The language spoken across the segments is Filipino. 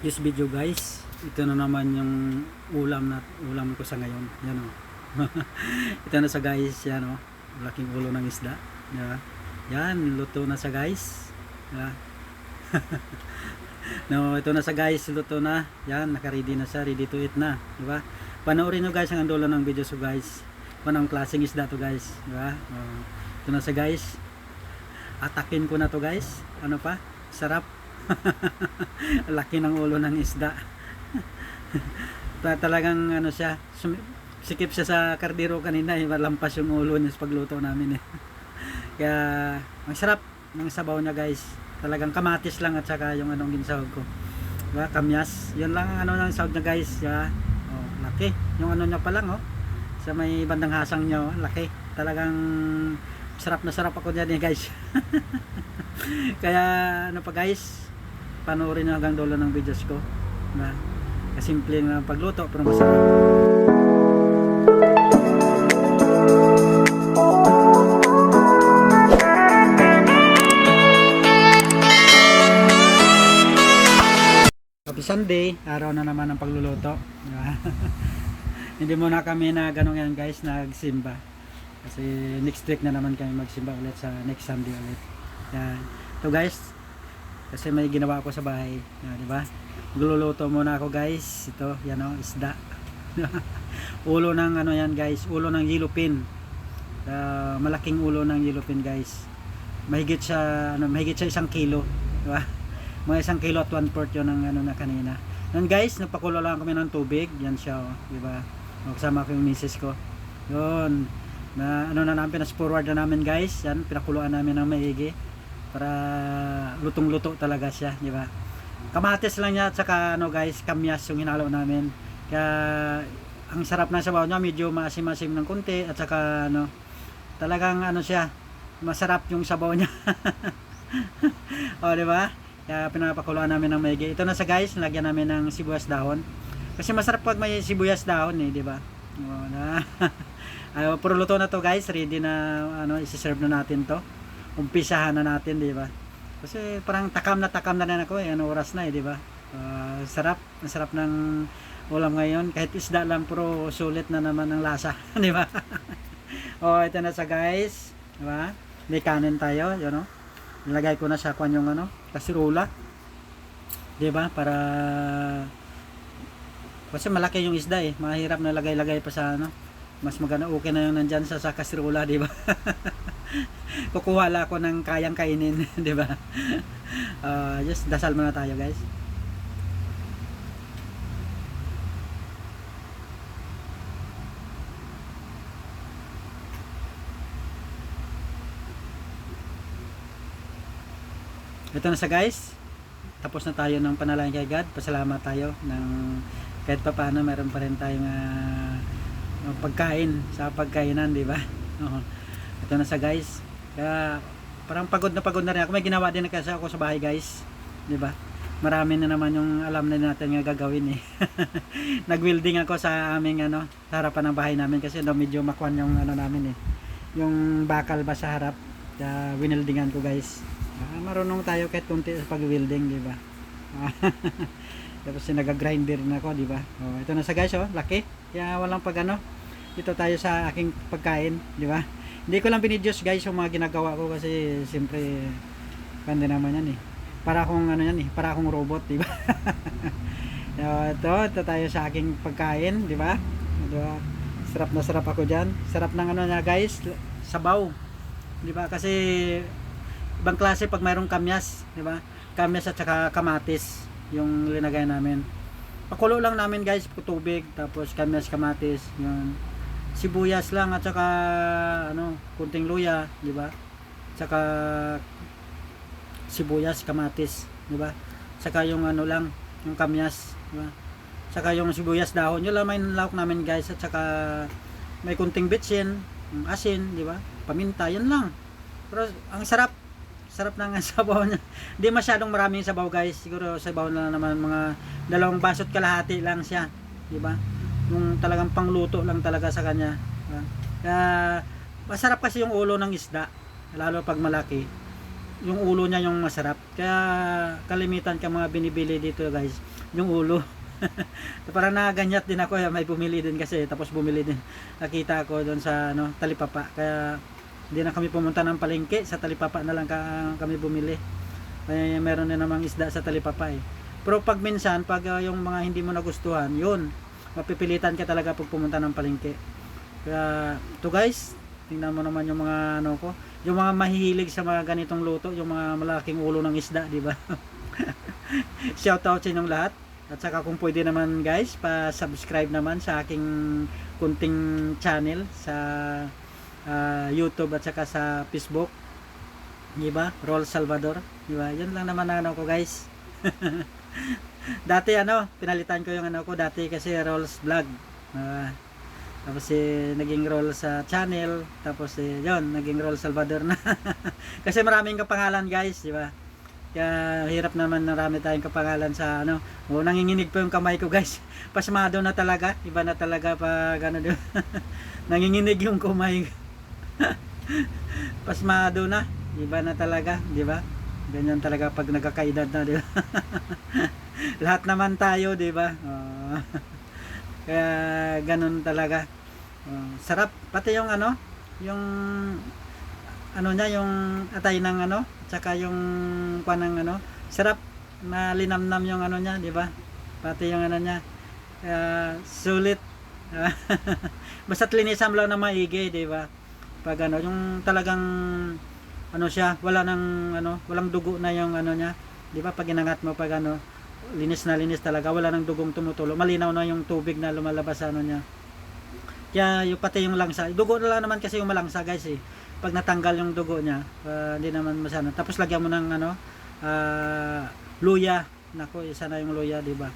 This video guys, ito na naman yung ulam ko sa ngayon. Yan o. Ito na sa guys, yan o. Laking ulo ng isda. Yan, luto na sa guys. No, ito na sa guys, luto na. Yan, naka-ready na siya, ready to eat na, di ba? Panoorin niyo guys ang dulo ng video so guys. Anong klaseng isda to guys, di ba? Ito na sa guys. Atakin ko na to guys. Ano pa? Sarap. Laki ng ulo ng isda. Talagang ano siya, sikip siya sa kardero kanina, lampas yung ulo niya sa pagluto namin eh. Kaya ang sarap ng sabaw niya guys. Talagang kamatis lang at saka yung anong ginsahog ko. Diba? Kamyas. Yun lang ang ano ng sahog niya guys. Yeah. Oh, laki. Yung ano niya pa lang oh. Sa may bandang hasang niya, oh, laki. Talagang sarap na sarap ako diyan eh guys. Kaya ano pa guys, panoorin nyo hanggang dulo ng videos ko. Diba? Kasimple na pagluto pero masarap. Happy Sunday, araw na naman ng pagluluto. Diba? Hindi muna kami na ganun yan guys, nagsimba. Kasi next week na naman kami magsimba ulit sa next Sunday ulit. Yan. So guys, kasi may ginawa ako sa bahay. Yan, diba? Magluluto muna ako guys. Ito, yan o, isda. Ulo ng ano yan guys, ulo ng yellowfin. Malaking ulo ng yellowfin guys. Mahigit siya 1 kilo. Diba? Mga 1 kilo at 1/4 yun ng ano na kanina. Yan guys, nagpakulo lang kami ng tubig. Yan siya o, diba? Kasama ko yung misis ko. Yun. Na ano na namin, pinas-forward na namin guys. Yan, pinakuluan namin ng maigi para lutong-luto talaga siya, di ba? Kamatis lang niya at saka ano guys, kamyas yung hinalo namin. Kaya ang sarap ng sabaw niya, medyo maasim-asim ng konti at saka ano, talagang ano siya, masarap yung sabaw niya. O, di ba? Kaya pinapakuluan namin ng maigi. Ito na sa guys, nilagyan namin ng sibuyas dahon. Kasi masarap pag may sibuyas dahon eh, di ba? O, na. Puro luto na to guys, ready na ano, isi-serve na natin to. Umpisahan na natin, di ba? Kasi parang takam na rin ako eh, ano oras na eh, di ba? Sarap, ang sarap ng ulam ngayon, kahit isda lang puro sulit na naman ang lasa, di ba? Oh, ito na sa guys, di ba? May kanin tayo, yun know? Nilagay ko na sa kwan yung ano, kasirola. Di ba? Para kasi malaki yung isda eh, mahirap na lagay-lagay pa sa ano. Mas maganda okay na yung nandyan sa kasirola, di ba? Kukuha lang ako ng kayang kainin, di ba? Just dasal muna tayo, guys. Ito na sa guys. Tapos na tayo ng panalangin kay God. Pasalamat tayo ng kahit pa paano meron pa rin tayong pagkain sa pagkainan, di ba? Ito na sa guys. Kaya parang pagod na rin ako. May ginawa din kasi ako sa bahay guys, di ba? Marami na naman yung alam na natin nga gagawin eh. Nag-welding ako sa aming ano, sa harapan ng bahay namin kasi medyo makwan yung ano namin eh. Yung bakal ba sa harap. Kaya wineldingan ko guys. Marunong tayo kahit kunti sa pag-welding, di ba? Tapos nag-grinder na ako, di ba? Oh, ito na sa guys, oh, laki. Kaya walang pag ano. Dito tayo sa aking pagkain, di ba? Hindi ko lang binidyo's guys yung mga ginagawa ko kasi siyempre pande naman yan eh. Para akong ano yan eh, para akong robot, di ba? ito tayo sa aking pagkain, di ba? Diba? Sarap na sarap ako diyan. Sarap ng ano niya guys, sabaw. Di ba? Kasi ibang klase pag mayroong kamyas, di ba? Kamyas at saka kamatis yung linagay namin. Pakulo lang namin guys, tubig, tapos kamyas, kamatis, yun. Sibuyas lang at saka ano, kunting luya, di ba? Saka sibuyas, kamatis, di ba? Saka yung ano lang, yung kamyas, di ba? Saka yung sibuyas dahon, yun lang may nilawak namin guys, at saka may kunting bitsin, asin, di ba? Paminta, yun lang. Pero ang sarap ng sabaw niya. Hindi masyadong maraming sabaw guys. Siguro sabaw na naman mga 2 basot kalahati lang siya, di ba? Yung talagang pangluto lang talaga sa kanya. Diba? Kaya masarap kasi yung ulo ng isda, lalo pag malaki. Yung ulo niya yung masarap. Kaya kalimitan ka mga binibili dito guys. yung ulo. Parang nakaganyat din ako, may bumili din kasi, tapos bumili din. Nakita ko doon sa ano, Talipapa. Kaya hindi na kami pumunta ng palengke, sa Talipapa na lang kami bumili. Meron na namang isda sa Talipapa eh. Pero pag minsan, pag yung mga hindi mo nagustuhan, yun, mapipilitan ka talaga pag pumunta ng palengke. Kaya to guys, tingnan mo naman yung mga ano ko, yung mga mahihilig sa mga ganitong luto, yung mga malaking ulo ng isda, di ba? Shout out sa inyong lahat. At saka kung pwede naman guys, pa-subscribe naman sa aking kunting channel sa YouTube at saka sa Facebook. Di ba? Roll Salvador. Di ba? Yun lang naman ang ano ko guys. Dati ano, pinalitan ko yung ano ko dati kasi Rolls Vlog. Tapos naging Roll sa channel, tapos yun, naging Roll Salvador na. Kasi maraming kapangalan guys, di ba? Kaya hirap naman, marami tayong kapangalan sa ano. Nanginginig pa yung kamay ko guys. Pasmado na talaga, iba na talaga pag ano, di ba? Nanginginig yung kamay. Pasmado na, iba na talaga, di ba? Ganyan talaga pag nagkakaedad na, di ba? Lahat naman tayo, di ba? Kaya ganun talaga. Sarap pati yung ano, yung ano niya, yung atay ng ano, tsaka yung panang ano, sarap, malinamnam yung ano niya, di ba? Pati yung ano niya. Sulit. Basta't linisan lang na maigi, di ba? Pag ano, yung talagang ano siya, wala nang ano, walang dugo na yung ano niya, di ba? Pag inangat mo, pag ano, linis na linis talaga, wala nang dugong tumutulo, malinaw na yung tubig na lumalabas sa ano niya. Kaya yung pati yung langsa, dugo na lang naman kasi yung malangsa guys eh. Pag natanggal yung dugo niya, hindi naman masana. Tapos lagyan mo ng ano, luya. Nako, isa na yung luya, di ba?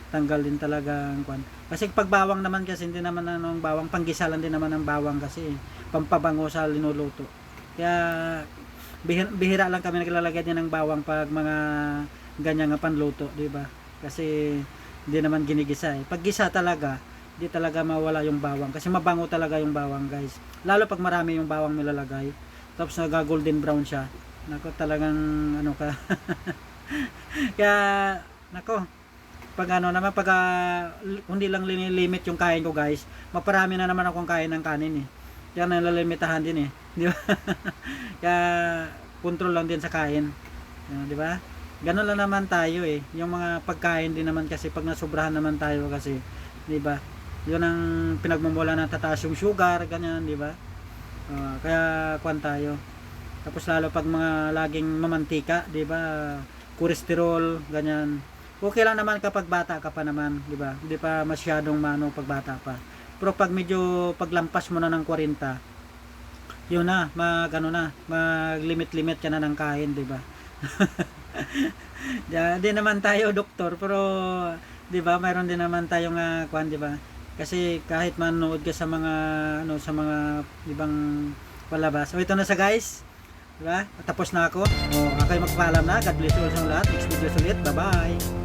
Tanggal din talaga ang kwan. Kasi pag bawang naman kasi hindi naman ano, ang bawang panggisa lang din naman ang bawang kasi pampabango sa linuluto. Kaya bihira lang kami naglalagay din ng bawang pag mga ganyan nga panluto, di ba? Kasi hindi naman ginigisa eh. Pag gisa talaga, di talaga mawala yung bawang kasi mabango talaga yung bawang guys, lalo pag marami yung bawang nilalagay, tapos naga golden brown siya, nako talagang ano ka. Kaya nako, pag ano naman, pag hindi lang linilimit yung kain ko guys, maparami na naman akong kain ng kanin eh, kaya nalalimitahan din eh, di ba? Kaya control lang din sa kain, di ba? Ganun lang naman tayo eh, yung mga pagkain din naman kasi pag nasubrahan naman tayo kasi, di ba? Yun ang pinagmumula na tataas yung sugar, ganyan, di ba? Kaya kwan tayo. Tapos lalo pag mga laging mamantika, di ba? Cholesterol, ganyan. Okay lang naman kapag bata ka pa naman, di ba? Hindi pa masyadong mano pag bata pa. Pero pag medyo paglampas mo na ng 40, yun na, ano na, mag-limit-limit ka na ng kain, di ba? Di naman tayo doktor, pero di ba, mayroon din naman tayong kwan, di ba? Kasi kahit manood ka sa mga ano, sa mga ibang palabas. So ito na sa guys. Di ba? Tapos na ako. Ako ay magpaalam na. God bless you all sa lahat. Next video ulit. Bye-bye.